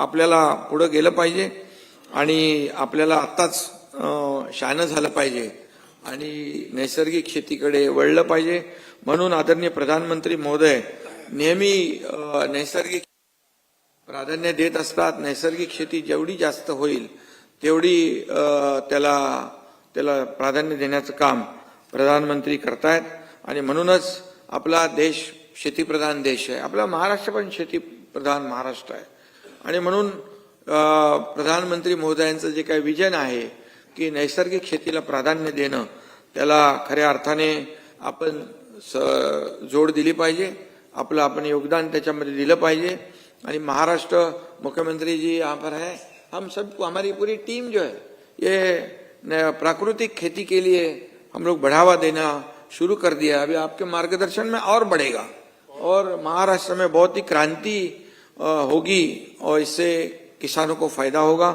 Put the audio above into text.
आपल्याला पुढे गेलं पाहिजे आणि आपल्याला आत्ताच शहाणं झालं पाहिजे आणि नैसर्गिक शेतीकडे वळलं पाहिजे. म्हणून आदरणीय प्रधानमंत्री महोदय नेहमी नैसर्गिक प्राधान्य देत असतात. नैसर्गिक शेती जेवढी जास्त होईल तेवढी त्याला प्राधान्य देण्याचं काम प्रधानमंत्री करतायत आणि म्हणूनच आपला देश शेतीप्रधान देश आहे. आपला महाराष्ट्र पण शेतीप्रधान महाराष्ट्र आहे आणि म्हणून प्रधानमंत्री महोदयांचं जे काही विजन आहे की नैसर्गिक शेतीला प्राधान्य देणं, त्याला खऱ्या अर्थाने आपण जोड दिली पाहिजे. आपण योगदान त्याच्यामध्ये दिलं पाहिजे. आणि महाराष्ट्र मुख्यमंत्री जी यहाँ पर है, हम सबको, हमारी पूरी टीम जो है ये प्राकृतिक खेती के लिए हम लोग बढ़ावा देना शुरू कर दिया. अभी आपके मार्गदर्शन में और बढ़ेगा और महाराष्ट्र में बहुत ही क्रांति होगी और इससे किसानों को फायदा होगा.